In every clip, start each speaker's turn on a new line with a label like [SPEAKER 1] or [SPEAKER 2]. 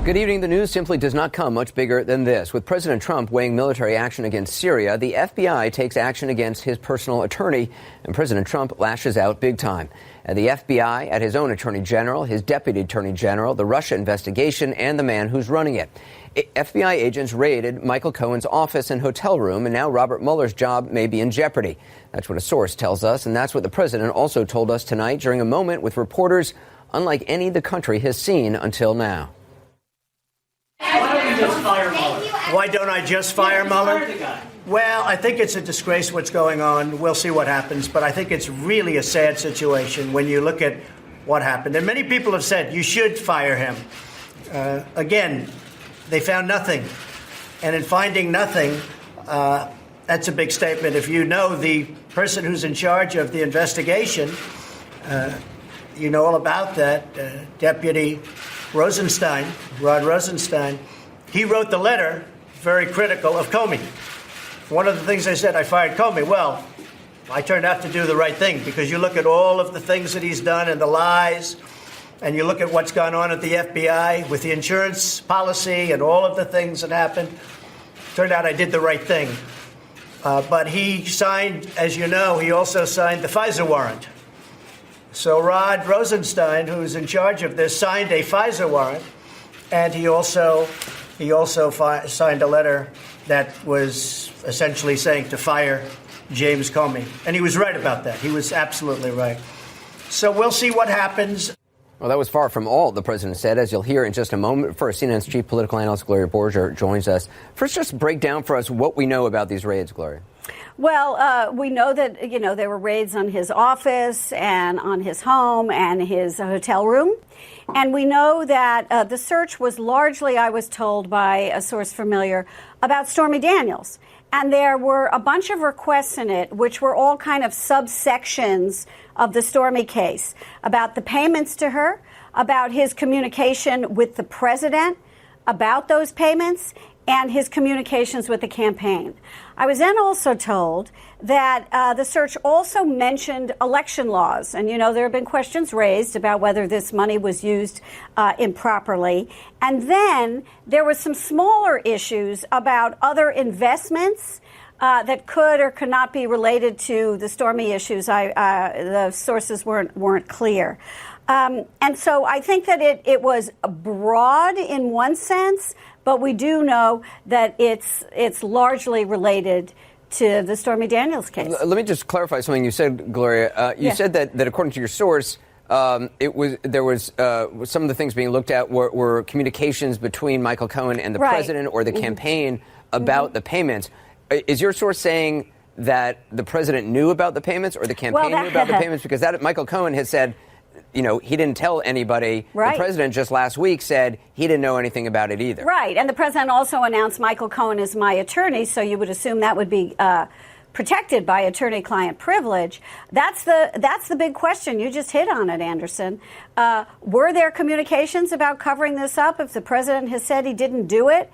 [SPEAKER 1] Good evening. The news simply does not come much bigger than this. With President Trump weighing military action against Syria, the FBI takes action against his personal attorney, and President Trump lashes out big time. At the FBI, at his own attorney general, his deputy attorney general, the Russia investigation, and the man who's running it. FBI agents raided Michael Cohen's office and hotel room, and now Robert Mueller's job may be in jeopardy. That's what a source tells us, and that's what the president also told us tonight during a moment with reporters unlike any the country has seen until now.
[SPEAKER 2] Why don't you just fire Mueller?
[SPEAKER 3] Why don't I just fire Mueller? Well, I think it's a disgrace what's going on. We'll see what happens. But I think it's really a sad situation when you look at what happened. And many people have said you should fire him. Again, they found nothing. And in finding nothing, that's a big statement. If you know the person who's in charge of the investigation, you know all about that, Deputy Rosenstein, Rod Rosenstein, he wrote the letter very critical of Comey. One of the things I said, I fired Comey. Well, I turned out to do the right thing because you look at all of the things that he's done and the lies, and you look at what's gone on at the FBI with the insurance policy and all of the things that happened. Turned out I did the right thing. But he signed, as you know, he also signed the FISA warrant. So Rod Rosenstein, who's in charge of this, signed a FISA warrant, and he also signed a letter that was essentially saying to fire James Comey. And he was right about that. He was absolutely right. So we'll see what happens.
[SPEAKER 1] Well, that was far from all the president said, as you'll hear in just a moment. First, CNN's chief political analyst, Gloria Borger, joins us. First, just break down for us what we know about these raids, Gloria.
[SPEAKER 4] Well, we know that, there were raids on his office and on his home and his hotel room. And we know that the search was largely, I was told by a source familiar, about Stormy Daniels. And there were a bunch of requests in it, which were all kind of subsections of the Stormy case, about the payments to her, about his communication with the president, about those payments, and his communications with the campaign. I was then also told that the search also mentioned election laws. And, there have been questions raised about whether this money was used improperly. And then there were some smaller issues about other investments that could or could not be related to the Stormy issues. The sources weren't clear. And so I think that it was broad in one sense, but we do know that it's largely related to the Stormy Daniels case.
[SPEAKER 1] Let me just clarify something you said, Gloria. You said that according to your source, some of the things being looked at were communications between Michael Cohen and the president or the campaign about the payments. Is your source saying that the president knew about the payments or the campaign knew about the payments? Because Michael Cohen has said, he didn't tell anybody. Right. The president just last week said he didn't know anything about it either. Right.
[SPEAKER 4] And the president also announced Michael Cohen is my attorney, so you would assume that would be protected by attorney-client privilege. That's the big question. You just hit on it, Anderson. Were there communications about covering this up if the president has said he didn't do it?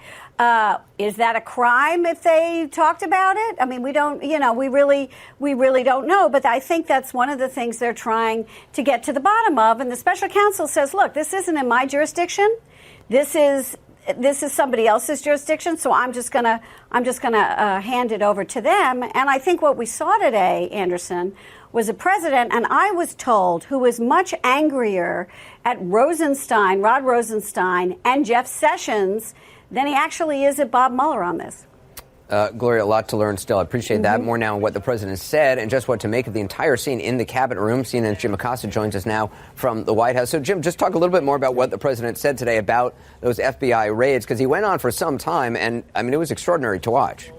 [SPEAKER 4] Is that a crime if they talked about it? I mean, we don't, we really don't know. But I think that's one of the things they're trying to get to the bottom of. And the special counsel says, look, this isn't in my jurisdiction. This is somebody else's jurisdiction. So I'm just gonna hand it over to them. And I think what we saw today, Anderson, was a president, and I was told, who was much angrier at Rod Rosenstein and Jeff Sessions than he actually is at Bob Mueller on this.
[SPEAKER 1] Gloria, a lot to learn still. I appreciate that. More now on what the president said and just what to make of the entire scene in the cabinet room. CNN's Jim Acosta joins us now from the White House. So, Jim, just talk a little bit more about what the president said today about those FBI raids, because he went on for some time, and, it was extraordinary to watch.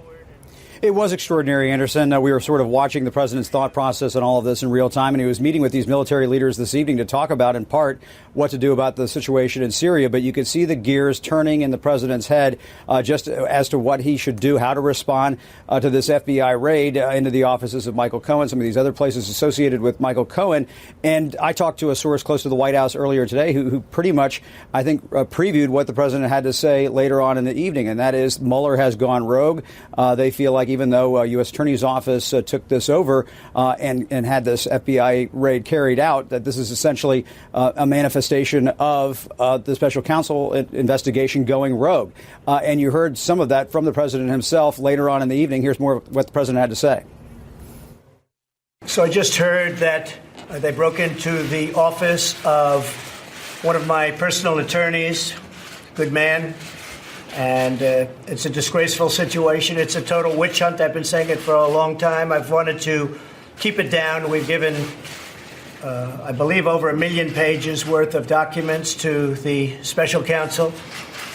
[SPEAKER 5] It was extraordinary, Anderson. We were sort of watching the president's thought process on all of this in real time, and he was meeting with these military leaders this evening to talk about, in part, what to do about the situation in Syria. But you could see the gears turning in the president's head just as to what he should do, how to respond to this FBI raid into the offices of Michael Cohen, some of these other places associated with Michael Cohen. And I talked to a source close to the White House earlier today who pretty much, I think, previewed what the president had to say later on in the evening, and that is Mueller has gone rogue. They feel like like even though U.S. Attorney's Office took this over and had this FBI raid carried out, that this is essentially a manifestation of the special counsel investigation going rogue. And you heard some of that from the president himself later on in the evening. Here's more of what the president had to say.
[SPEAKER 3] So I just heard that they broke into the office of one of my personal attorneys, good man, and it's a disgraceful situation. It's a total witch hunt. I've been saying it for a long time. I've wanted to keep it down. We've given, I believe, over 1 million pages worth of documents to the special counsel.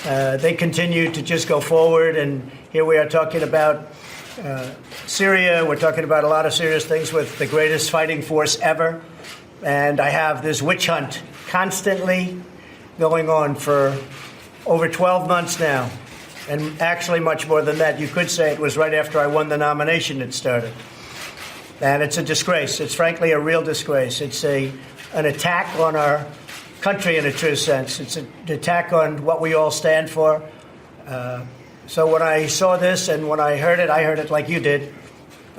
[SPEAKER 3] They continue to just go forward, and here we are talking about Syria. We're talking about a lot of serious things with the greatest fighting force ever. And I have this witch hunt constantly going on for over 12 months now. And actually much more than that. You could say it was right after I won the nomination it started. And it's a disgrace. It's frankly a real disgrace. It's an attack on our country in a true sense. It's an attack on what we all stand for. So when I saw this and when I heard it like you did,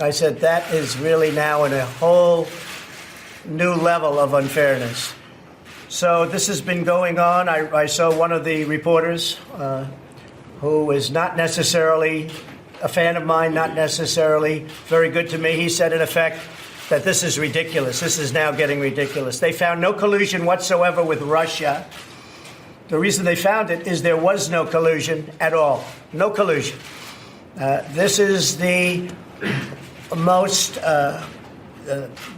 [SPEAKER 3] I said that is really now in a whole new level of unfairness. So this has been going on. I saw one of the reporters who is not necessarily a fan of mine, not necessarily very good to me. He said, in effect, that this is ridiculous. This is now getting ridiculous. They found no collusion whatsoever with Russia. The reason they found it is there was no collusion at all. No collusion. This is the most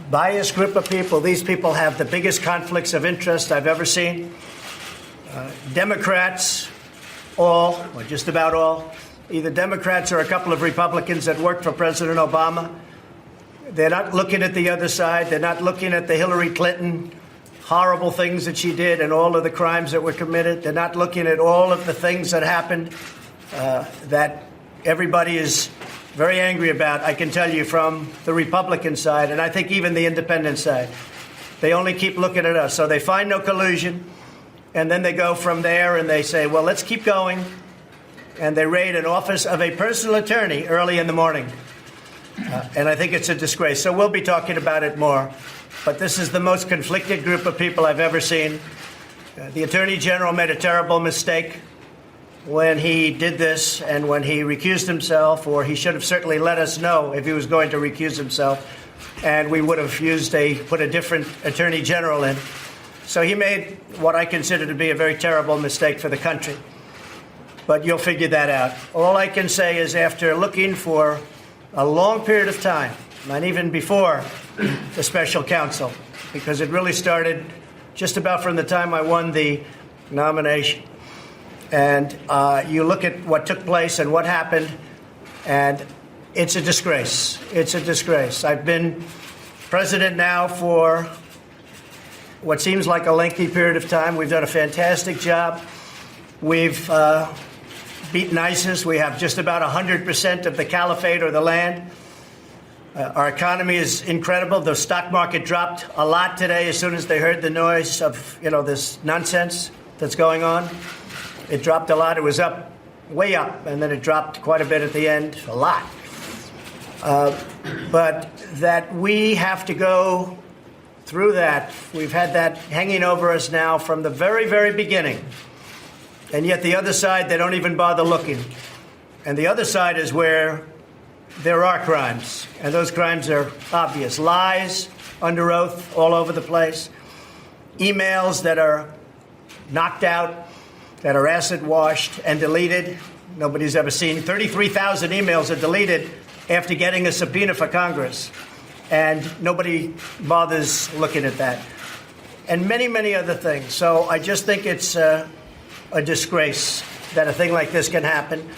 [SPEAKER 3] biased group of people. These people have the biggest conflicts of interest I've ever seen. Democrats, all, or just about all, either Democrats or a couple of Republicans that worked for President Obama. They're not looking at the other side. They're not looking at the Hillary Clinton horrible things that she did and all of the crimes that were committed. They're not looking at all of the things that happened that everybody is very angry about, I can tell you, from the Republican side, and I think even the independent side. They only keep looking at us. So they find no collusion, and then they go from there and they say, well, let's keep going. And they raid an office of a personal attorney early in the morning. And I think it's a disgrace. So we'll be talking about it more. But this is the most conflicted group of people I've ever seen. The Attorney General made a terrible mistake when he did this and when he recused himself, or he should have certainly let us know if he was going to recuse himself, and we would have put a different Attorney General in. So he made what I consider to be a very terrible mistake for the country. But you'll figure that out. All I can say is after looking for a long period of time, and even before the special counsel, because it really started just about from the time I won the nomination. And you look at what took place and what happened, and it's a disgrace. It's a disgrace. I've been president now for what seems like a lengthy period of time. We've done a fantastic job. We've beaten ISIS. We have just about 100% of the caliphate or the land. Our economy is incredible. The stock market dropped a lot today as soon as they heard the noise of, this nonsense that's going on. It dropped a lot. It was up, way up, and then it dropped quite a bit at the end, a lot. But that we have to go through that. We've had that hanging over us now from the very, very beginning. And yet the other side, they don't even bother looking. And the other side is where there are crimes. And those crimes are obvious. Lies under oath all over the place. Emails that are knocked out, that are acid washed and deleted. Nobody's ever seen. 33,000 emails are deleted after getting a subpoena for Congress. And nobody bothers looking at that. And many, many other things. So I just think it's a disgrace that a thing like this can happen.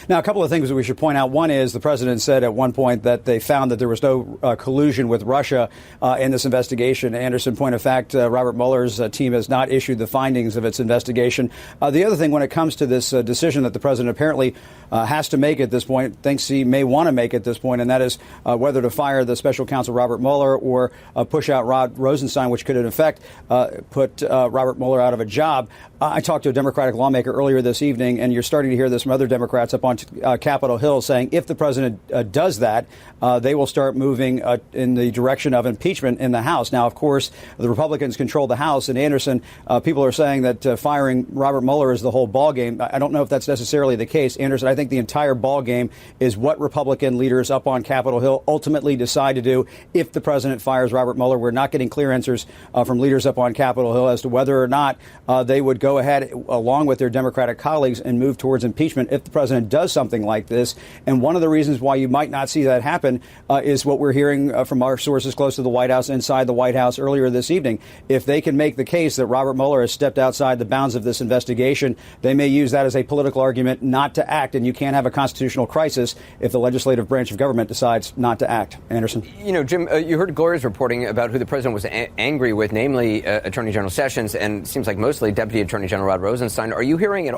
[SPEAKER 5] Now, a couple of things that we should point out. One is the president said at one point that they found that there was no collusion with Russia in this investigation. Anderson, point of fact, Robert Mueller's team has not issued the findings of its investigation. The other thing when it comes to this decision that the president apparently has to make at this point, thinks he may want to make at this point, and that is whether to fire the special counsel Robert Mueller or push out Rod Rosenstein, which could in effect put Robert Mueller out of a job. I talked to a Democratic lawmaker earlier this evening, and you're starting to hear this from other Democrats up on Capitol Hill saying if the president does that, they will start moving in the direction of impeachment in the House. Now, of course, the Republicans control the House. And Anderson, people are saying that firing Robert Mueller is the whole ballgame. I don't know if that's necessarily the case. Anderson, I think the entire ballgame is what Republican leaders up on Capitol Hill ultimately decide to do if the president fires Robert Mueller. We're not getting clear answers from leaders up on Capitol Hill as to whether or not they would go ahead, along with their Democratic colleagues, and move towards impeachment if the president does something like this. And one of the reasons why you might not see that happen is what we're hearing from our sources close to the White House, inside the White House earlier this evening. If they can make the case that Robert Mueller has stepped outside the bounds of this investigation, they may use that as a political argument not to act. And you can't have a constitutional crisis if the legislative branch of government decides not to act. Anderson.
[SPEAKER 1] You know, Jim, you heard Gloria's reporting about who the president was angry with, namely Attorney General Sessions, and it seems like mostly Deputy Attorney General Rod Rosenstein. Are you hearing at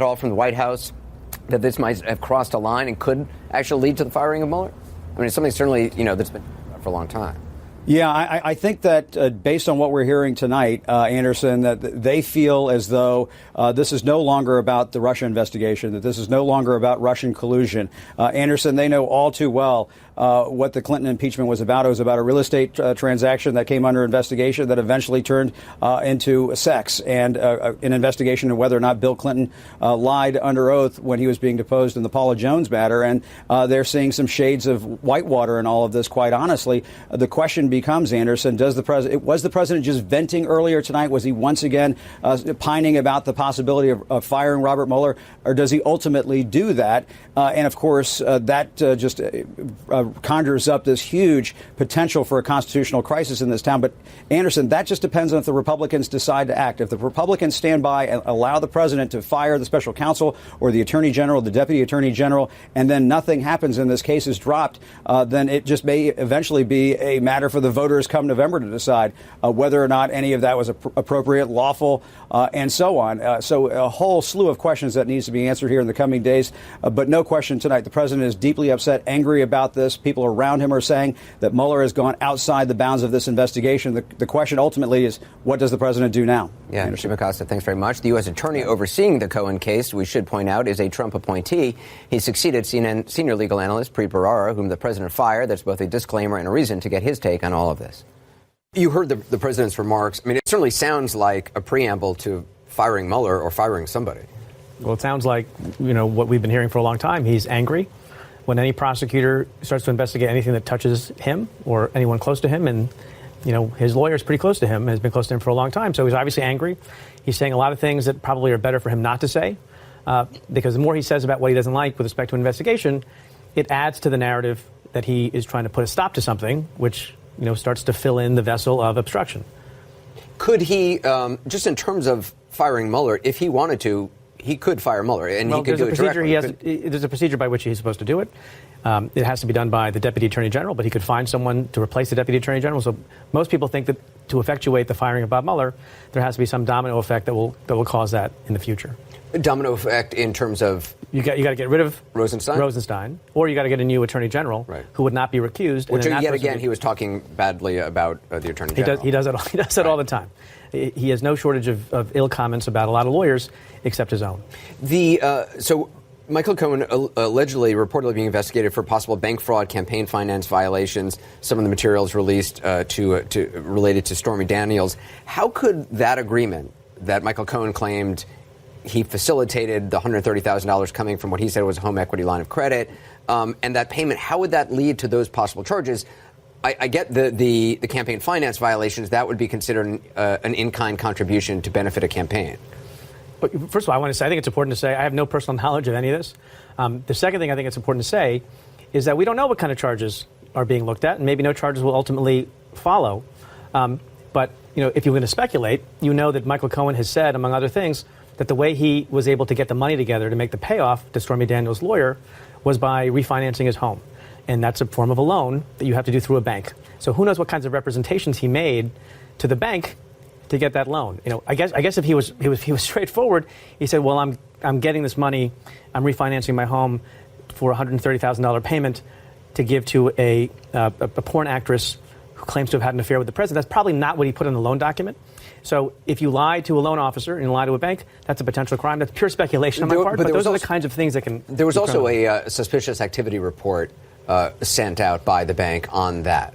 [SPEAKER 1] all from the White House that this might have crossed a line and could actually lead to the firing of Mueller? I mean, it's something certainly, you know, that's been for a long time.
[SPEAKER 5] Yeah, I think that based on what we're hearing tonight, Anderson, that they feel as though this is no longer about the Russia investigation, that this is no longer about Russian collusion. Anderson, they know all too well what the Clinton impeachment was about. It was about a real estate transaction that came under investigation that eventually turned into sex, and an investigation of whether or not Bill Clinton lied under oath when he was being deposed in the Paula Jones matter. And they're seeing some shades of Whitewater in all of this, quite honestly. The question becomes, Anderson, was the president just venting earlier tonight? Was he once again pining about the possibility of firing Robert Mueller, or does he ultimately do that? And of course, that just conjures up this huge potential for a constitutional crisis in this town. But Anderson, that just depends on if the Republicans decide to act. If the Republicans stand by and allow the president to fire the special counsel or the attorney general, the deputy attorney general, and then nothing happens and this case is dropped, then it just may eventually be a matter for the voters come November to decide whether or not any of that was appropriate, lawful, and so on. So a whole slew of questions that needs to be answered here in the coming days. But no question tonight, the president is deeply upset, angry about this. People around him are saying that Mueller has gone outside the bounds of this investigation. The question ultimately is, what does the president do now?
[SPEAKER 1] Yeah, Jim Acosta, thanks very much. The U.S. attorney overseeing the Cohen case, we should point out, is a Trump appointee. He succeeded CNN senior legal analyst Preet Bharara, whom the president fired. That's both a disclaimer and a reason to get his take on all of this. You heard the president's remarks. I mean, it certainly sounds like a preamble to firing Mueller or firing somebody.
[SPEAKER 2] Well, it sounds like, you know, what we've been hearing for a long time. He's angry when any prosecutor starts to investigate anything that touches him or anyone close to him. And, you know, his lawyer is pretty close to him, has been close to him for a long time. So he's obviously angry. He's saying a lot of things that probably are better for him not to say, because the more he says about what he doesn't like with respect to an investigation, it adds to the narrative that he is trying to put a stop to something, which, you know, starts to fill in the vessel of obstruction.
[SPEAKER 1] Could he, just in terms of firing Mueller, if he wanted to, he could fire Mueller, and he could do it directly.
[SPEAKER 2] There's a procedure by which he's supposed to do it. It has to be done by the Deputy Attorney General, but he could find someone to replace the Deputy Attorney General. So most people think that to effectuate the firing of Bob Mueller, there has to be some domino effect that will cause that in the future.
[SPEAKER 1] A domino effect in terms of?
[SPEAKER 2] You got to get rid of
[SPEAKER 1] Rosenstein,
[SPEAKER 2] or you got to get a new Attorney General who would not be recused.
[SPEAKER 1] Which yet again, he was talking badly about the Attorney General.
[SPEAKER 2] He does it all the time. He has no shortage of ill comments about a lot of lawyers, except his own.
[SPEAKER 1] So Michael Cohen allegedly, reportedly being investigated for possible bank fraud, campaign finance violations. Some of the materials released related to Stormy Daniels. How could that agreement that Michael Cohen claimed he facilitated, the $130,000 coming from what he said was a home equity line of credit, and that payment, how would that lead to those possible charges? I get the campaign finance violations. That would be considered an in-kind contribution to benefit a campaign.
[SPEAKER 2] But first of all, I want to say, I think it's important to say I have no personal knowledge of any of this. The second thing I think it's important to say is that we don't know what kind of charges are being looked at, and maybe no charges will ultimately follow. But, you know, if you're going to speculate, you know that Michael Cohen has said, among other things, that the way he was able to get the money together to make the payoff to Stormy Daniels' lawyer was by refinancing his home. And that's a form of a loan that you have to do through a bank. So who knows what kinds of representations he made to the bank to get that loan. You know, I guess if he was straightforward, he said, well, I'm getting this money, I'm refinancing my home for a $130,000 payment to give to a porn actress who claims to have had an affair with the president. That's probably not what he put in the loan document. So if you lie to a loan officer and you lie to a bank, that's a potential crime. That's pure speculation on my part, but those are the kinds of things that can...
[SPEAKER 1] There was also a suspicious activity report sent out by the bank on that.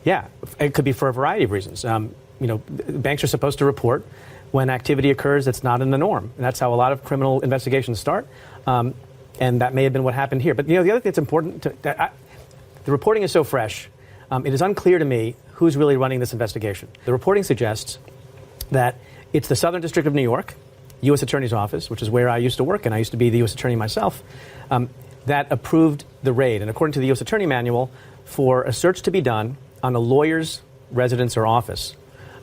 [SPEAKER 2] Yeah, it could be for a variety of reasons. Banks are supposed to report when activity occurs that's not in the norm. And that's how a lot of criminal investigations start. And that may have been what happened here. But, the other thing that's important, the reporting is so fresh. It is unclear to me who's really running this investigation. The reporting suggests that it's the Southern District of New York, U.S. Attorney's Office, which is where I used to work, and I used to be the U.S. Attorney myself, that approved the raid. And according to the U.S. Attorney Manual, for a search to be done on a lawyer's residence or office,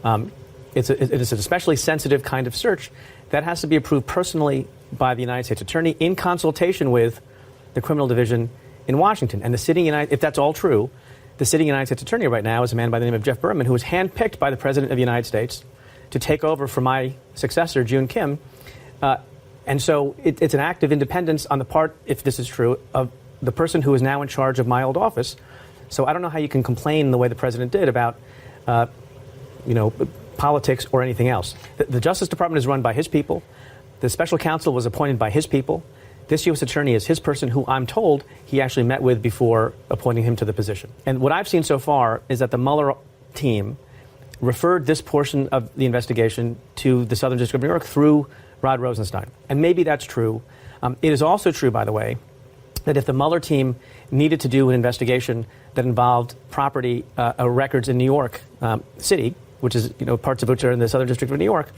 [SPEAKER 2] it is an especially sensitive kind of search that has to be approved personally by the United States Attorney in consultation with the Criminal Division in Washington. And the sitting if that's all true, the sitting United States Attorney right now is a man by the name of Jeff Berman, who was handpicked by the President of the United States to take over for my successor, June Kim. And so it's an act of independence on the part, if this is true, of the person who is now in charge of my old office. So I don't know how you can complain the way the president did about, politics or anything else. The Justice Department is run by his people. The special counsel was appointed by his people. This U.S. attorney is his person who I'm told he actually met with before appointing him to the position. And what I've seen so far is that the Mueller team referred this portion of the investigation to the Southern District of New York through Rod Rosenstein. And maybe that's true. It is also true, by the way, that if the Mueller team needed to do an investigation that involved property records in New York City, which is, parts of which are in the Southern District of New York,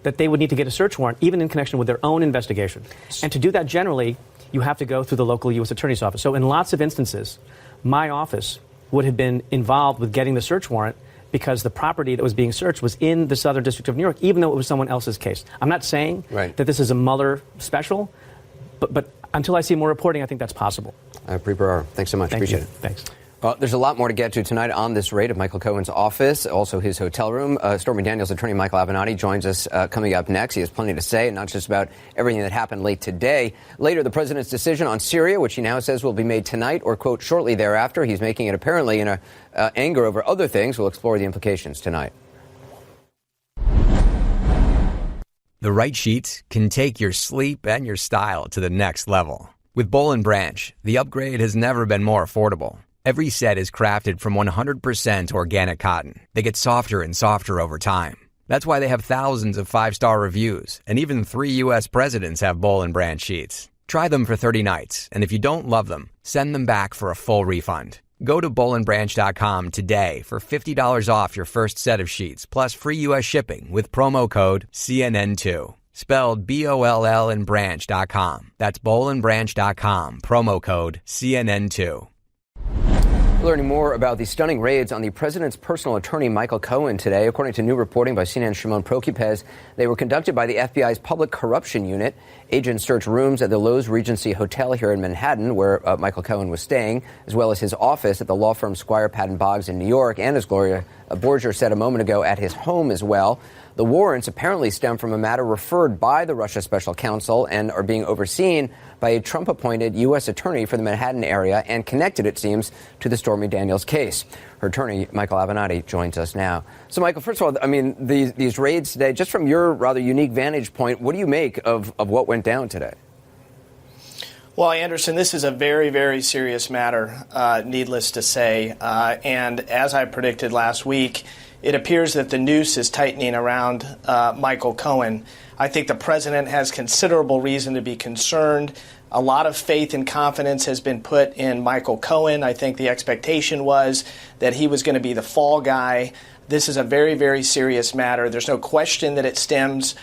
[SPEAKER 2] that they would need to get a search warrant, even in connection with their own investigation. And to do that, generally, you have to go through the local U.S. Attorney's Office. So in lots of instances, my office would have been involved with getting the search warrant because the property that was being searched was in the Southern District of New York, even though it was someone else's case. I'm not saying that this is a Mueller special, but until I see more reporting, I think that's possible.
[SPEAKER 1] Preet, thanks so much. Appreciate it.
[SPEAKER 2] Thanks.
[SPEAKER 1] Well, there's a lot more to get to tonight on this raid of Michael Cohen's office, also his hotel room. Stormy Daniels' attorney, Michael Avenatti, joins us coming up next. He has plenty to say, not just about everything that happened late today. Later, the president's decision on Syria, which he now says will be made tonight or, quote, shortly thereafter. He's making it apparently in anger over other things. We'll explore the implications tonight.
[SPEAKER 6] The right sheets can take your sleep and your style to the next level. With Boll & Branch, the upgrade has never been more affordable. Every set is crafted from 100% organic cotton. They get softer and softer over time. That's why they have thousands of 5-star reviews, and even 3 U.S. presidents have Boll & Branch sheets. Try them for 30 nights, and if you don't love them, send them back for a full refund. Go to bollandbranch.com today for $50 off your first set of sheets, plus free U.S. shipping with promo code CNN2. Spelled B-O-L-L and branch.com. That's bollandbranch.com, promo code CNN2.
[SPEAKER 1] Learning more about the stunning raids on the president's personal attorney, Michael Cohen, today. According to new reporting by CNN's Shimon Prokupecz, they were conducted by the FBI's Public Corruption Unit. Agents searched rooms at the Loews Regency Hotel here in Manhattan, where Michael Cohen was staying, as well as his office at the law firm Squire Patton Boggs in New York, and as Gloria Borger said a moment ago, at his home as well. The warrants apparently stem from a matter referred by the Russia special counsel and are being overseen by a Trump-appointed U.S. attorney for the Manhattan area and connected, it seems, to the Stormy Daniels case. Her attorney, Michael Avenatti, joins us now. So, Michael, first of all, I mean, these raids today, just from your rather unique vantage point, what do you make of what went down today?
[SPEAKER 7] Well, Anderson, this is a very, very serious matter, needless to say. And as I predicted last week, it appears that the noose is tightening around Michael Cohen. I think the president has considerable reason to be concerned. A lot of faith and confidence has been put in Michael Cohen. I think the expectation was that he was going to be the fall guy. This is a very, very serious matter. There's no question that it stems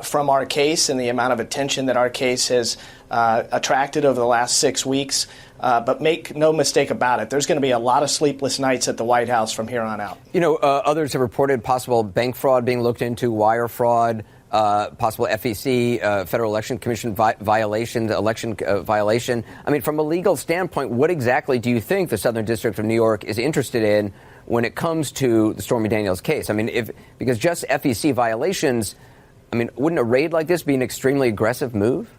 [SPEAKER 7] from our case and the amount of attention that our case has attracted over the last 6 weeks. But make no mistake about it, there's going to be a lot of sleepless nights at the White House from here on out.
[SPEAKER 1] Others have reported possible bank fraud being looked into, wire fraud, possible FEC, Federal Election Commission violation. I mean, from a legal standpoint, what exactly do you think the Southern District of New York is interested in when it comes to the Stormy Daniels case? I mean, because just FEC violations, I mean, wouldn't a raid like this be an extremely aggressive move?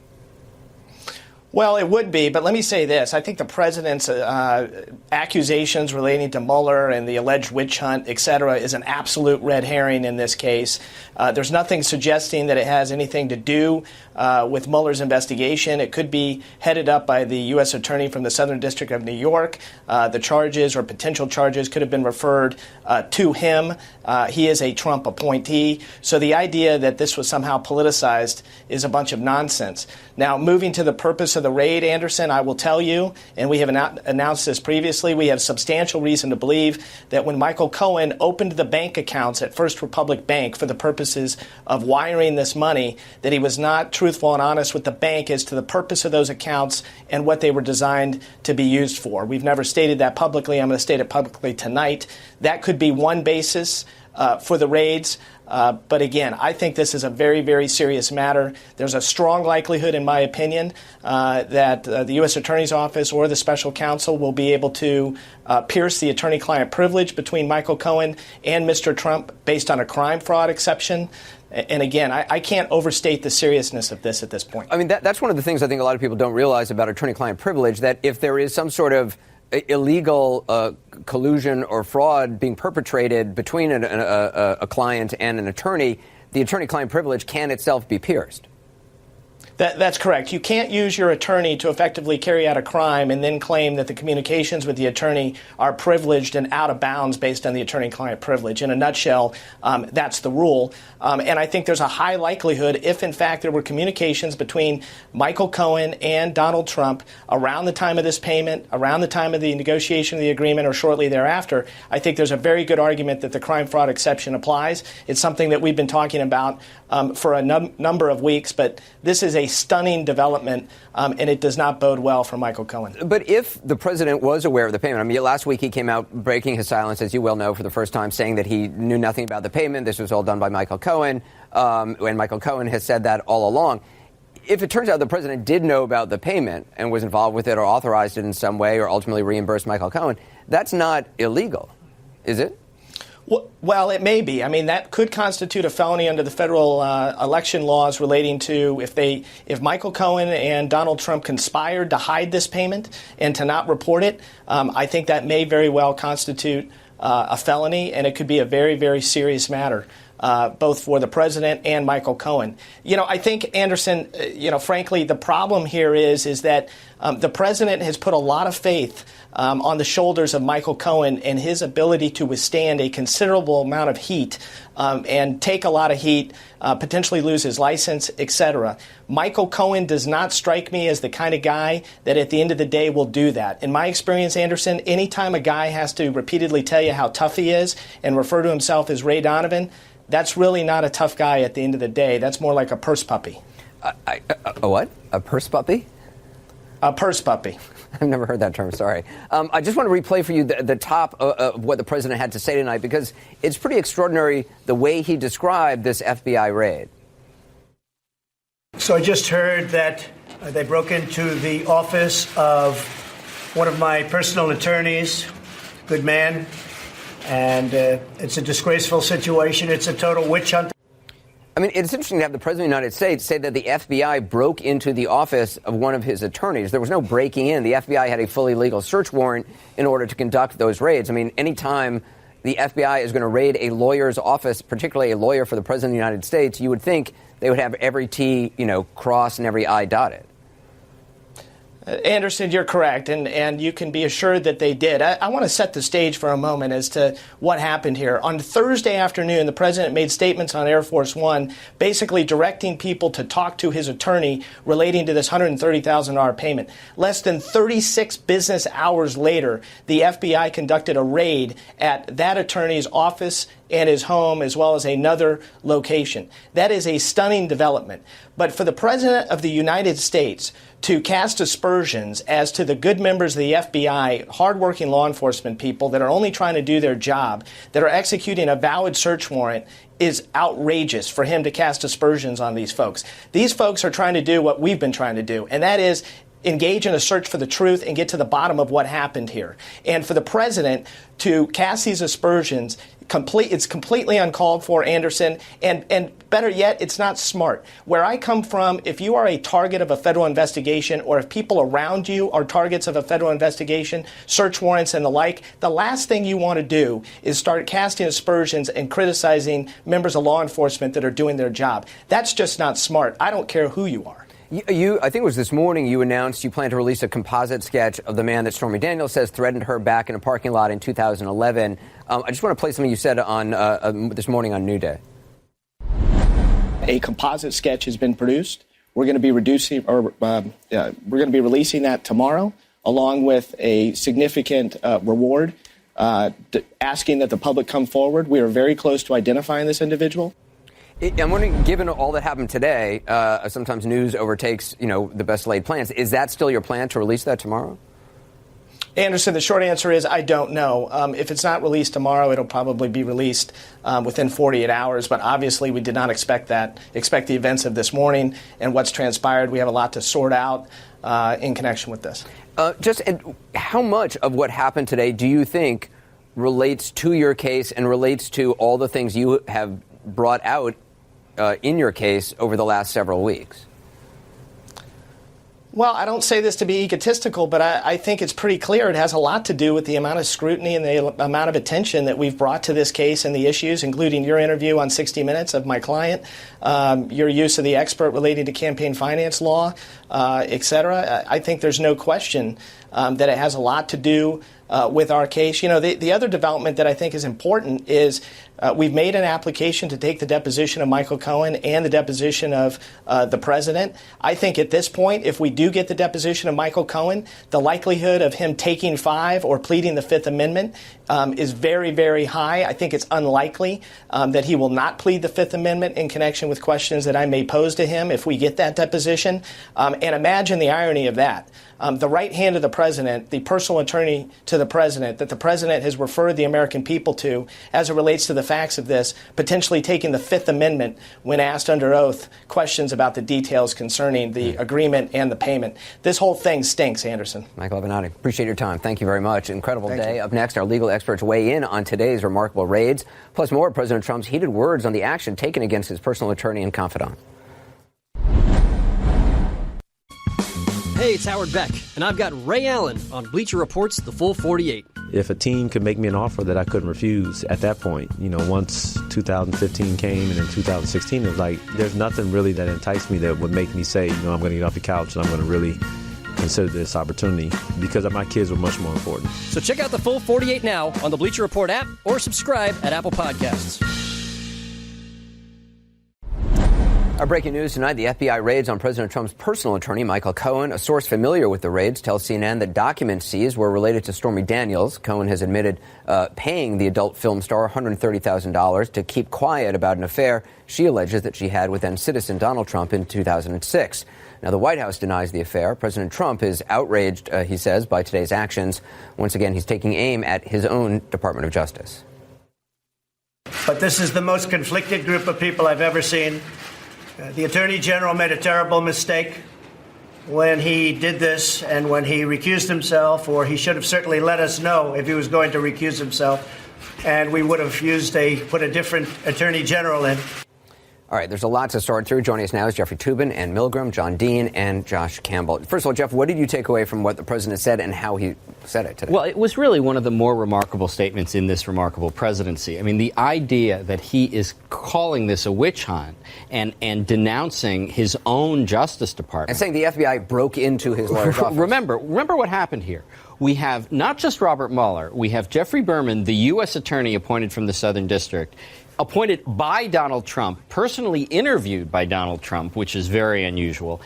[SPEAKER 7] Well, it would be, but let me say this. I think the president's accusations relating to Mueller and the alleged witch hunt, et cetera, is an absolute red herring in this case. There's nothing suggesting that it has anything to do with Mueller's investigation. It could be headed up by the U.S. attorney from the Southern District of New York. The charges or potential charges could have been referred to him. He is a Trump appointee. So the idea that this was somehow politicized is a bunch of nonsense. Now, moving to the purpose of the raid, Anderson, I will tell you, and we have announced this previously, we have substantial reason to believe that when Michael Cohen opened the bank accounts at First Republic Bank for the purposes of wiring this money, that he was not truthful and honest with the bank as to the purpose of those accounts and what they were designed to be used for. We've never stated that publicly. I'm going to state it publicly tonight. That could be one basis for the raids. But again, I think this is a very, very serious matter. There's a strong likelihood, in my opinion, that the U.S. Attorney's Office or the special counsel will be able to pierce the attorney-client privilege between Michael Cohen and Mr. Trump based on a crime fraud exception. And again, I can't overstate the seriousness of this at this point.
[SPEAKER 1] I mean, that's one of the things I think a lot of people don't realize about attorney-client privilege, that if there is some sort of illegal collusion or fraud being perpetrated between a client and an attorney, the attorney-client privilege can itself be pierced.
[SPEAKER 7] That's correct. You can't use your attorney to effectively carry out a crime and then claim that the communications with the attorney are privileged and out of bounds based on the attorney-client privilege. In a nutshell, that's the rule. And I think there's a high likelihood, if in fact there were communications between Michael Cohen and Donald Trump around the time of this payment, around the time of the negotiation of the agreement, or shortly thereafter, I think there's a very good argument that the crime fraud exception applies. It's something that we've been talking about for a number of weeks, but this is a stunning development, and it does not bode well for Michael Cohen.
[SPEAKER 1] But if the president was aware of the payment, I mean, last week he came out breaking his silence, as you well know, for the first time, saying that he knew nothing about the payment. This was all done by Michael Cohen, and Michael Cohen has said that all along. If it turns out the president did know about the payment and was involved with it or authorized it in some way or ultimately reimbursed Michael Cohen, that's not illegal, is it?
[SPEAKER 7] Well, it may be. I mean, that could constitute a felony under the federal election laws relating to if Michael Cohen and Donald Trump conspired to hide this payment and to not report it. I think that may very well constitute a felony, and it could be a very, very serious matter, both for the president and Michael Cohen. You know, I think, Anderson, frankly, the problem here is that the president has put a lot of faith on the shoulders of Michael Cohen and his ability to withstand a considerable amount of heat and take a lot of heat, potentially lose his license, etc. Michael Cohen does not strike me as the kind of guy that at the end of the day will do that. In my experience, Anderson, anytime a guy has to repeatedly tell you how tough he is and refer to himself as Ray Donovan, that's really not a tough guy at the end of the day. That's more like a purse puppy.
[SPEAKER 1] A what? A purse puppy?
[SPEAKER 7] A purse puppy.
[SPEAKER 1] I've never heard that term, sorry. I just want to replay for you the top of what the president had to say tonight, because it's pretty extraordinary the way he described this FBI raid.
[SPEAKER 3] So I just heard that they broke into the office of one of my personal attorneys, good man, and it's a disgraceful situation. It's a total witch hunt.
[SPEAKER 1] I mean, it's interesting to have the President of the United States say that the FBI broke into the office of one of his attorneys. There was no breaking in. The FBI had a fully legal search warrant in order to conduct those raids. I mean, anytime the FBI is going to raid a lawyer's office, particularly a lawyer for the President of the United States, you would think they would have every T, crossed and every I dotted.
[SPEAKER 7] Anderson, you're correct, and you can be assured that they did. I want to set the stage for a moment as to what happened here. On Thursday afternoon, the president made statements on Air Force One, basically directing people to talk to his attorney relating to this $130,000 payment. Less than 36 business hours later, the FBI conducted a raid at that attorney's office and his home, as well as another location. That is a stunning development. But for the President of the United States to cast aspersions as to the good members of the FBI, hardworking law enforcement people that are only trying to do their job, that are executing a valid search warrant, is outrageous for him to cast aspersions on these folks. These folks are trying to do what we've been trying to do, and that is engage in a search for the truth and get to the bottom of what happened here. And for the president to cast these aspersions It's completely uncalled for, Anderson, and better yet, it's not smart. Where I come from, if you are a target of a federal investigation, or if people around you are targets of a federal investigation, search warrants and the like, the last thing you want to do is start casting aspersions and criticizing members of law enforcement that are doing their job. That's just not smart. I don't care who you are.
[SPEAKER 1] I think it was this morning you announced you plan to release a composite sketch of the man that Stormy Daniels says threatened her back in a parking lot in 2011. I just want to play something you said on this morning on New Day.
[SPEAKER 7] A composite sketch has been produced. We're going to be releasing that tomorrow, along with a significant reward, asking that the public come forward. We are very close to identifying this individual.
[SPEAKER 1] I'm wondering, given all that happened today, sometimes news overtakes, the best laid plans. Is that still your plan to release that tomorrow?
[SPEAKER 7] Anderson, the short answer is I don't know. If it's not released tomorrow, it'll probably be released within 48 hours. But obviously, we did not expect that. Expect the events of this morning and what's transpired. We have a lot to sort out in connection with this.
[SPEAKER 1] And how much of what happened today do you think relates to your case and relates to all the things you have brought out in your case over the last several weeks?
[SPEAKER 7] Well, I don't say this to be egotistical, but I think it's pretty clear it has a lot to do with the amount of scrutiny and the amount of attention that we've brought to this case and the issues, including your interview on 60 Minutes of my client, your use of the expert relating to campaign finance law, et cetera. I think there's no question that it has a lot to do with our case. The other development that I think is important is we've made an application to take the deposition of Michael Cohen and the deposition of the president. I think at this point, if we do get the deposition of Michael Cohen, the likelihood of him taking 5 or pleading the Fifth Amendment is very, very high. I think it's unlikely that he will not plead the Fifth Amendment in connection with questions that I may pose to him if we get that deposition. And imagine the irony of that. The right hand of the president, the personal attorney to the president, that the president has referred the American people to as it relates to the facts of this, potentially taking the Fifth Amendment when asked under oath questions about the details concerning the agreement and the payment. This whole thing stinks, Anderson.
[SPEAKER 1] Michael Avenatti, appreciate your time. Thank you very much. Incredible day. Up next, our legal experts weigh in on today's remarkable raids, plus more President Trump's heated words on the action taken against his personal attorney and confidant.
[SPEAKER 8] Hey, it's Howard Beck, and I've got Ray Allen on Bleacher Report's The Full 48.
[SPEAKER 9] If a team could make me an offer that I couldn't refuse at that point, once 2015 came and in 2016, it was like there's nothing really that enticed me that would make me say, I'm going to get off the couch and I'm going to really consider this opportunity because my kids were much more important.
[SPEAKER 8] So check out The Full 48 now on the Bleacher Report app or subscribe at Apple Podcasts.
[SPEAKER 1] Our breaking news tonight, the FBI raids on President Trump's personal attorney, Michael Cohen. A source familiar with the raids tells CNN that documents seized were related to Stormy Daniels. Cohen has admitted paying the adult film star $130,000 to keep quiet about an affair she alleges that she had with then-citizen Donald Trump in 2006. Now, the White House denies the affair. President Trump is outraged, he says, by today's actions. Once again, he's taking aim at his own Department of Justice.
[SPEAKER 3] But this is the most conflicted group of people I've ever seen. The Attorney General made a terrible mistake when he did this and when he recused himself, or he should have certainly let us know if he was going to recuse himself, and we would have put a different Attorney General in.
[SPEAKER 1] All right, there's a lot to sort through. Joining us now is Jeffrey Toobin, Ann Milgram, John Dean, and Josh Campbell. First of all, Jeff, what did you take away from what the president said and how he said it today?
[SPEAKER 10] Well, it was really one of the more remarkable statements in this remarkable presidency. I mean, the idea that he is calling this a witch hunt and denouncing his own Justice Department.
[SPEAKER 1] And saying the FBI broke into his lawyer's office.
[SPEAKER 10] Remember what happened here. We have not just Robert Mueller, we have Jeffrey Berman, the U.S. attorney appointed from the Southern District, appointed by Donald Trump, personally interviewed by Donald Trump, which is very unusual.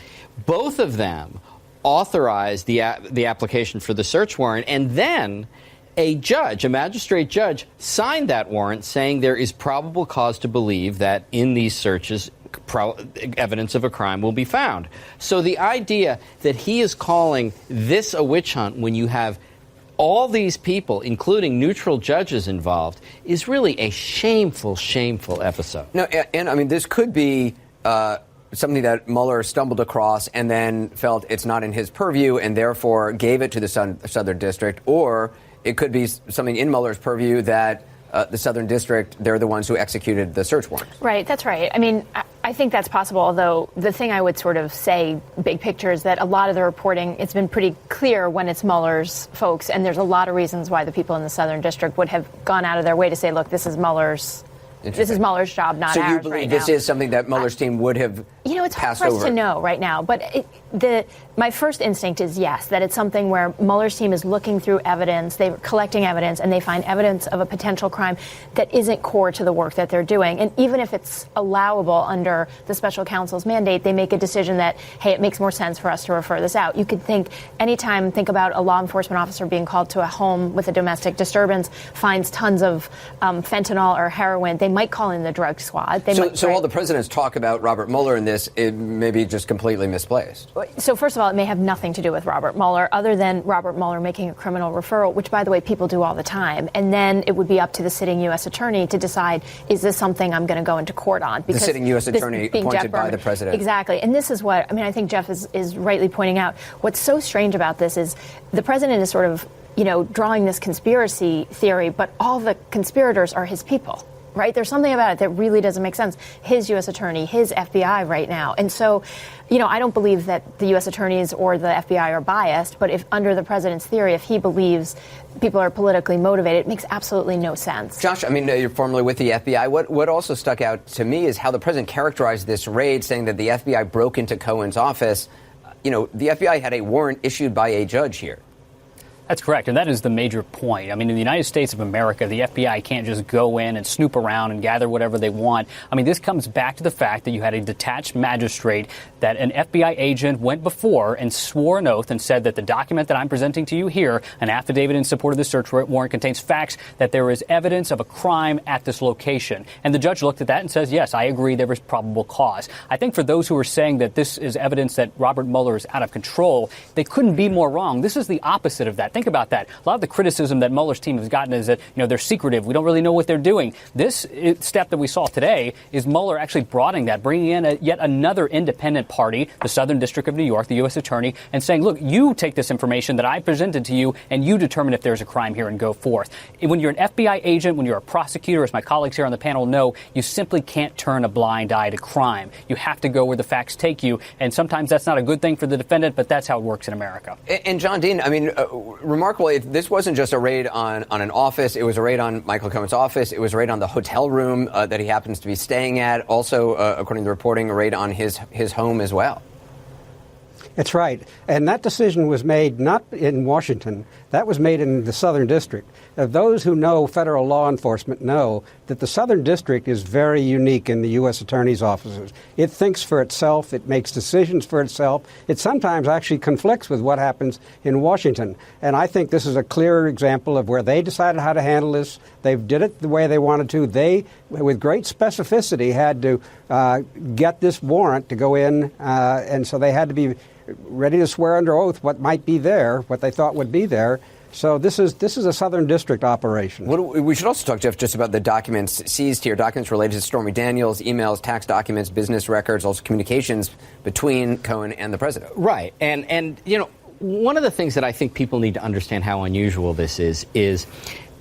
[SPEAKER 10] Both of them authorized the application for the search warrant, and then a magistrate judge, signed that warrant saying there is probable cause to believe that in these searches evidence of a crime will be found. So the idea that he is calling this a witch hunt when you have all these people, including neutral judges involved, is really a shameful, shameful episode.
[SPEAKER 1] No, and I mean, this could be something that Mueller stumbled across and then felt it's not in his purview and therefore gave it to the Southern District, or it could be something in Mueller's purview that the Southern District, they're the ones who executed the search warrant.
[SPEAKER 11] Right, that's right. I mean, I think that's possible, although the thing I would sort of say, big picture, is that a lot of the reporting, it's been pretty clear when it's Mueller's folks, and there's a lot of reasons why the people in the Southern District would have gone out of their way to say, look, this is Mueller's job, not ours.
[SPEAKER 1] So you believe this is something that Mueller's team would have
[SPEAKER 11] it's hard
[SPEAKER 1] passed
[SPEAKER 11] for us
[SPEAKER 1] over?
[SPEAKER 11] to know right now, but my first instinct is yes, that it's something where Mueller's team is looking through evidence, they're collecting evidence, and they find evidence of a potential crime that isn't core to the work that they're doing. And even if it's allowable under the special counsel's mandate, they make a decision that, hey, it makes more sense for us to refer this out. You could think about a law enforcement officer being called to a home with a domestic disturbance, finds tons of fentanyl or heroin. They might call in the drug squad.
[SPEAKER 1] So all the president's talk about Robert Mueller in this, it may be just completely misplaced.
[SPEAKER 11] So first of all, it may have nothing to do with Robert Mueller, other than Robert Mueller making a criminal referral, which, by the way, people do all the time. And then it would be up to the sitting U.S. attorney to decide, is this something I'm going to go into court on?
[SPEAKER 1] Because the sitting U.S. attorney appointed by the president.
[SPEAKER 11] Exactly. And this is what, I think Jeff is rightly pointing out. What's so strange about this is the president is sort of, drawing this conspiracy theory, but all the conspirators are his people. Right? There's something about it that really doesn't make sense. His U.S. attorney, his FBI right now. And so, I don't believe that the U.S. attorneys or the FBI are biased, but if under the president's theory, if he believes people are politically motivated, it makes absolutely no sense.
[SPEAKER 1] Josh, you're formerly with the FBI. What also stuck out to me is how the president characterized this raid, saying that the FBI broke into Cohen's office. The FBI had a warrant issued by a judge here.
[SPEAKER 12] That's correct, and that is the major point. In the United States of America, the FBI can't just go in and snoop around and gather whatever they want. This comes back to the fact that you had a detached magistrate, that an FBI agent went before and swore an oath and said that the document that I'm presenting to you here, an affidavit in support of the search warrant, contains facts that there is evidence of a crime at this location. And the judge looked at that and says, yes, I agree, there is probable cause. I think for those who are saying that this is evidence that Robert Mueller is out of control, they couldn't be more wrong. This is the opposite of that. Think about that. A lot of the criticism that Mueller's team has gotten is that, they're secretive. We don't really know what they're doing. This step that we saw today is Mueller actually broadening that, bringing in yet another independent party, the Southern District of New York, the U.S. attorney, and saying, look, you take this information that I presented to you and you determine if there's a crime here and go forth. When you're an FBI agent, when you're a prosecutor, as my colleagues here on the panel know, you simply can't turn a blind eye to crime. You have to go where the facts take you. And sometimes that's not a good thing for the defendant, but that's how it works in America.
[SPEAKER 1] And John Dean, remarkable. This wasn't just a raid on an office. It was a raid on Michael Cohen's office. It was a raid on the hotel room that he happens to be staying at. Also, according to the reporting, a raid on his home as well.
[SPEAKER 13] That's right. And that decision was made not in Washington. That was made in the Southern District. Those who know federal law enforcement know that the Southern District is very unique in the U.S. attorney's offices. It thinks for itself. It makes decisions for itself. It sometimes actually conflicts with what happens in Washington. And I think this is a clear example of where they decided how to handle this. They did it the way they wanted to. They, with great specificity, had to get this warrant to go in, and so they had to be ready to swear under oath what might be there, what they thought would be there. So this is a Southern District operation.
[SPEAKER 1] We should also talk, Jeff, just about the documents seized here, documents related to Stormy Daniels, emails, tax documents, business records, also communications between Cohen and the president.
[SPEAKER 10] Right. And one of the things that I think people need to understand how unusual this is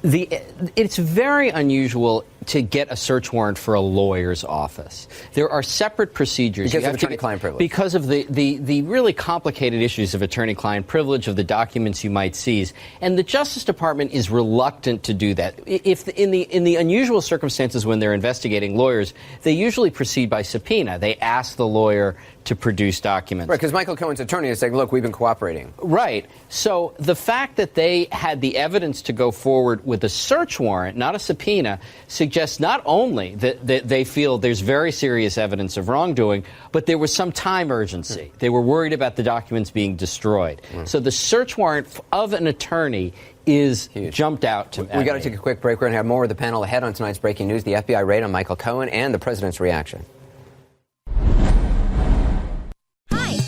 [SPEAKER 10] it's very unusual to get a search warrant for a lawyer's office. There are separate procedures.
[SPEAKER 1] Because of attorney-client privilege.
[SPEAKER 10] Because of the really complicated issues of attorney-client privilege, of the documents you might seize. And the Justice Department is reluctant to do that. If in the unusual circumstances when they're investigating lawyers, they usually proceed by subpoena. They ask the lawyer to produce documents.
[SPEAKER 1] Right, because Michael Cohen's attorney is saying, look, we've been cooperating.
[SPEAKER 10] Right. So the fact that they had the evidence to go forward with a search warrant, not a subpoena, suggests not only that they feel there's very serious evidence of wrongdoing, but there was some time urgency. They were worried about the documents being destroyed. So the search warrant of an attorney is huge. Jumped out to me.
[SPEAKER 1] We got to take a quick break. We're going to have more of the panel ahead on tonight's breaking news, the FBI raid on Michael Cohen and the president's reaction.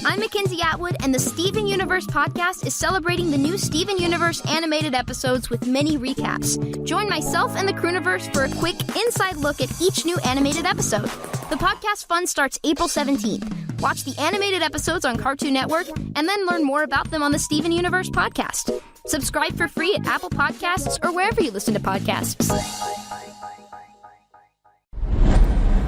[SPEAKER 14] I'm Mackenzie Atwood, and the Steven Universe podcast is celebrating the new Steven Universe animated episodes with mini recaps. Join myself and the Crewniverse for a quick inside look at each new animated episode. The podcast fun starts April 17th. Watch the animated episodes on Cartoon Network, and then learn more about them on the Steven Universe podcast. Subscribe for free at Apple Podcasts or wherever you listen to podcasts.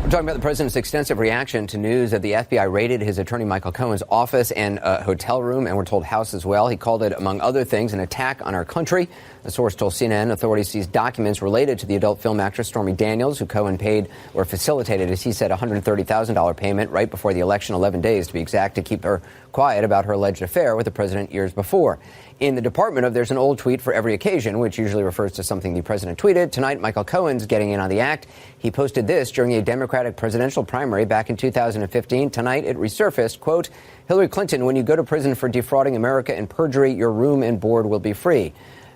[SPEAKER 1] We're talking about the president's extensive reaction to news that the FBI raided his attorney Michael Cohen's office and hotel room, and we're told house as well. He called it, among other things, an attack on our country. A source told CNN authorities seized documents related to the adult film actress Stormy Daniels, who Cohen paid or facilitated, as he said, a $130,000 payment right before the election, 11 days to be exact, to keep her quiet about her alleged affair with the president years before. In the department of There's an Old Tweet for Every Occasion, which usually refers to something the president tweeted. Tonight, Michael Cohen's getting in on the act. He posted this during a Democratic presidential primary back in 2015. Tonight, it resurfaced, quote, Hillary Clinton, when you go to prison for defrauding America and perjury, your room and board will be free.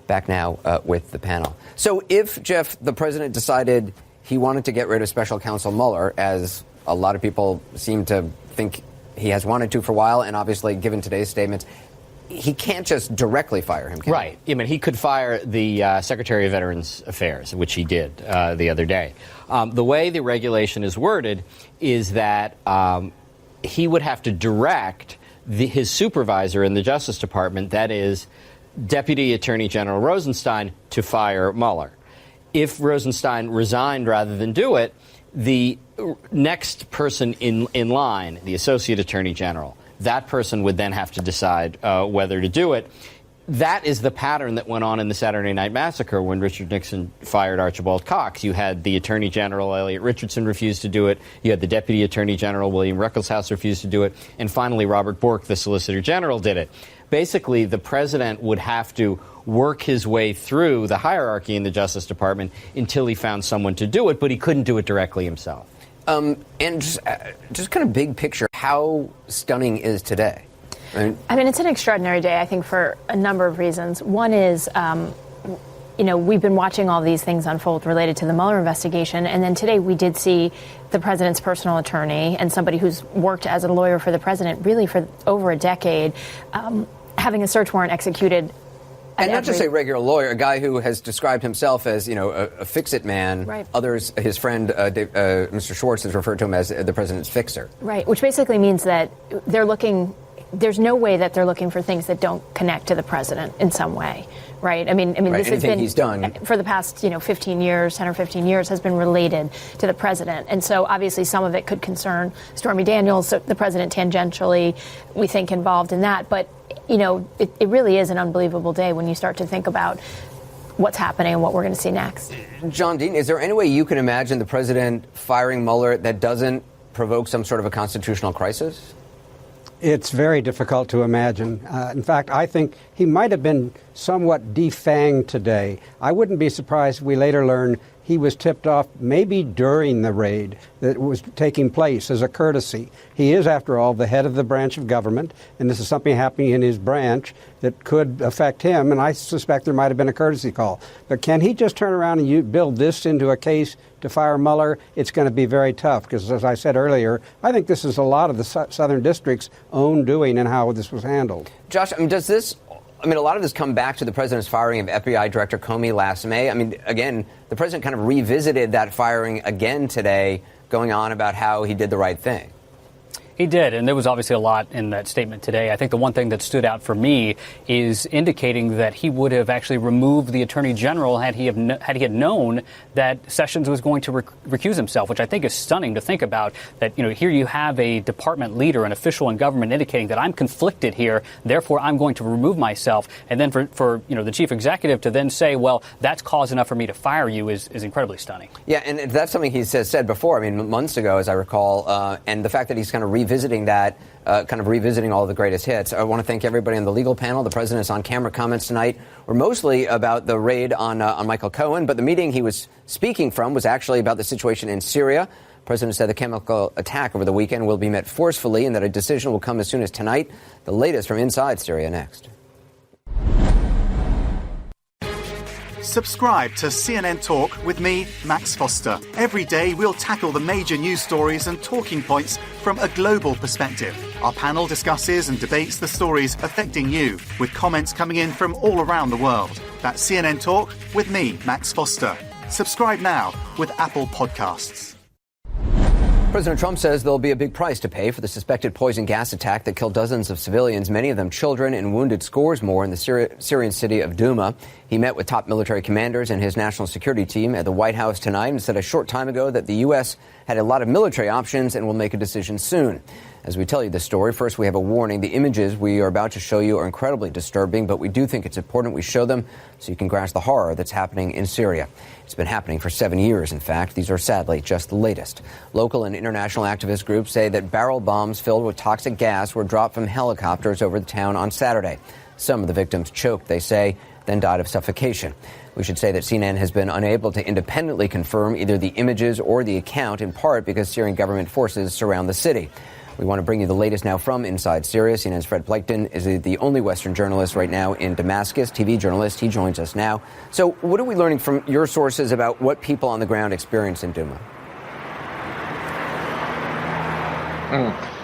[SPEAKER 1] Back now with the panel. So if, Jeff, the president decided he wanted to get rid of special counsel Mueller, as a lot of people seem to think he has wanted to for a while, and obviously given today's statements, he can't just directly fire him, can
[SPEAKER 10] right. I mean, he could fire the Secretary of Veterans Affairs, which he did the other day. The way the regulation is worded is that he would have to direct his supervisor in the Justice Department, that is, Deputy Attorney General Rosenstein, to fire Mueller. If Rosenstein resigned rather than do it, the next person in line, the Associate Attorney General, that person would then have to decide whether to do it. That is the pattern that went on in the Saturday Night Massacre when Richard Nixon fired Archibald Cox. You had the Attorney General, Elliot Richardson, refused to do it. You had the Deputy Attorney General, William Ruckelshaus, refused to do it. And finally, Robert Bork, the Solicitor General, did it. Basically, the president would have to work his way through the hierarchy in the Justice Department until he found someone to do it, but he couldn't do it directly himself.
[SPEAKER 1] And just kind of big picture, how stunning is today? Right?
[SPEAKER 11] I mean, it's an extraordinary day, I think, for a number of reasons. One is, we've been watching all these things unfold related to the Mueller investigation, and then today we did see the president's personal attorney and somebody who's worked as a lawyer for the president really for over a decade, having a search warrant executed.
[SPEAKER 1] And not just a regular lawyer, a guy who has described himself as, a fix-it man.
[SPEAKER 11] Right.
[SPEAKER 1] Others, his friend, Mr. Schwartz, has referred to him as the president's fixer.
[SPEAKER 11] Right, which basically means that there's no way that they're looking for things that don't connect to the president in some way. Right. I mean,
[SPEAKER 1] right.
[SPEAKER 11] This has been
[SPEAKER 1] he's done
[SPEAKER 11] for the past, 15 years, 10 or 15 years, has been related to the president. And so obviously some of it could concern Stormy Daniels, so the president tangentially, we think, involved in that. But, it really is an unbelievable day when you start to think about what's happening and what we're going to see next.
[SPEAKER 1] John Dean, is there any way you can imagine the president firing Mueller that doesn't provoke some sort of a constitutional crisis?
[SPEAKER 13] It's very difficult to imagine. In fact, I think he might have been somewhat defanged today. I wouldn't be surprised if we later learn he was tipped off maybe during the raid that was taking place as a courtesy. He is, after all, the head of the branch of government, and this is something happening in his branch that could affect him, and I suspect there might have been a courtesy call. But can he just turn around and build this into a case to fire Mueller? It's going to be very tough because, as I said earlier, I think this is a lot of the Southern District's own doing and how this was handled.
[SPEAKER 1] Josh, a lot of this come back to the president's firing of FBI Director Comey last May. Again, the president kind of revisited that firing again today, going on about how he did the right thing.
[SPEAKER 12] He did, and there was obviously a lot in that statement today. I think the one thing that stood out for me is indicating that he would have actually removed the Attorney General had he had known that Sessions was going to recuse himself, which I think is stunning to think about. That here you have a department leader, an official in government, indicating that I'm conflicted here, therefore I'm going to remove myself, and then for the chief executive to then say, well, that's cause enough for me to fire you is incredibly stunning.
[SPEAKER 1] Yeah, and that's something he said before. Months ago, as I recall, and the fact that he's kind of revisiting that, revisiting all of the greatest hits. I want to thank everybody on the legal panel. The president's on-camera comments tonight were mostly about the raid on Michael Cohen, but the meeting he was speaking from was actually about the situation in Syria. The president said the chemical attack over the weekend will be met forcefully and that a decision will come as soon as tonight. The latest from inside Syria next.
[SPEAKER 15] Subscribe to CNN Talk with me, Max Foster. Every day we'll tackle the major news stories and talking points from a global perspective. Our panel discusses and debates the stories affecting you, with comments coming in from all around the world. That's CNN Talk with me, Max Foster. Subscribe now with Apple Podcasts.
[SPEAKER 1] President Trump says there'll be a big price to pay for the suspected poison gas attack that killed dozens of civilians, many of them children, and wounded scores more in the Syrian city of Douma. He met with top military commanders and his national security team at the White House tonight and said a short time ago that the U.S. had a lot of military options and will make a decision soon. As we tell you this story, first we have a warning. The images we are about to show you are incredibly disturbing, but we do think it's important we show them so you can grasp the horror that's happening in Syria. It's been happening for 7 years, in fact. These are sadly just the latest. Local and international activist groups say that barrel bombs filled with toxic gas were dropped from helicopters over the town on Saturday. Some of the victims choked, they say, then died of suffocation. We should say that CNN has been unable to independently confirm either the images or the account, in part because Syrian government forces surround the city. We want to bring you the latest now from inside Syria. CNN's Fred Plenkton is the only Western journalist right now in Damascus, TV journalist. He joins us now. So what are we learning from your sources about what people on the ground experience in Douma?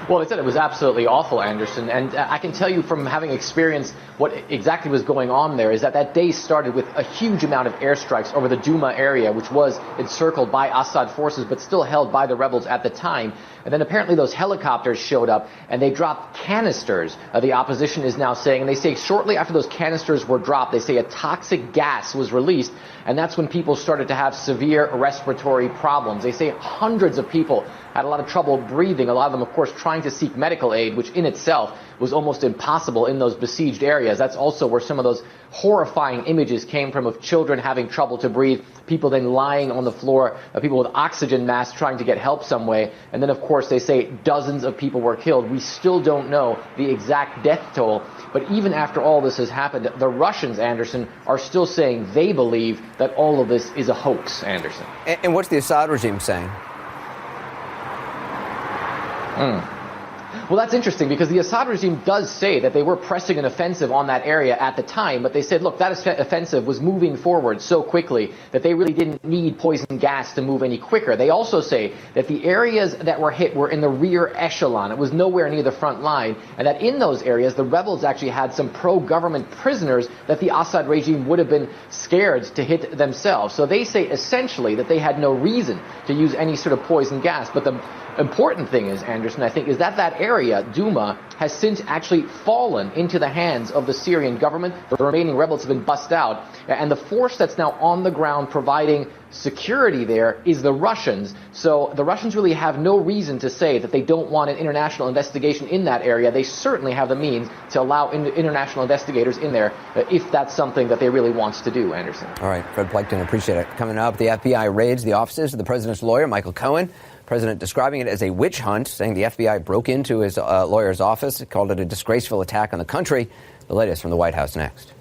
[SPEAKER 16] Well, they said it was absolutely awful, Anderson. And I can tell you from having experienced what exactly was going on there is that day started with a huge amount of airstrikes over the Douma area, which was encircled by Assad forces, but still held by the rebels at the time. And then apparently those helicopters showed up and they dropped canisters. The opposition is now saying, and they say shortly after those canisters were dropped, they say a toxic gas was released. And that's when people started to have severe respiratory problems. They say hundreds of people had a lot of trouble breathing, a lot of them, of course, trying to seek medical aid, which in itself was almost impossible in those besieged areas. That's also where some of those horrifying images came from, of children having trouble to breathe, people then lying on the floor, people with oxygen masks trying to get help some way. And then, of course, they say dozens of people were killed. We still don't know the exact death toll. But even after all this has happened, the Russians, Anderson, are still saying they believe that all of this is a hoax, Anderson.
[SPEAKER 1] And what's the Assad regime saying?
[SPEAKER 16] Well, that's interesting because the Assad regime does say that they were pressing an offensive on that area at the time, but they said, look, that offensive was moving forward so quickly that they really didn't need poison gas to move any quicker. They also say that the areas that were hit were in the rear echelon. It was nowhere near the front line, and that in those areas, the rebels actually had some pro-government prisoners that the Assad regime would have been scared to hit themselves. So they say essentially that they had no reason to use any sort of poison gas. But the important thing is, Anderson, I think, is that area, Douma, has since actually fallen into the hands of the Syrian government. The remaining rebels have been bussed out. And the force that's now on the ground providing security there is the Russians. So the Russians really have no reason to say that they don't want an international investigation in that area. They certainly have the means to allow international investigators in there if that's something that they really want to do, Anderson.
[SPEAKER 1] All right, Fred Plenkton, appreciate it. Coming up, the FBI raids the offices of the president's lawyer, Michael Cohen. President describing it as a witch hunt, saying the FBI broke into his lawyer's office, called it a disgraceful attack on the country. The latest from the White House next.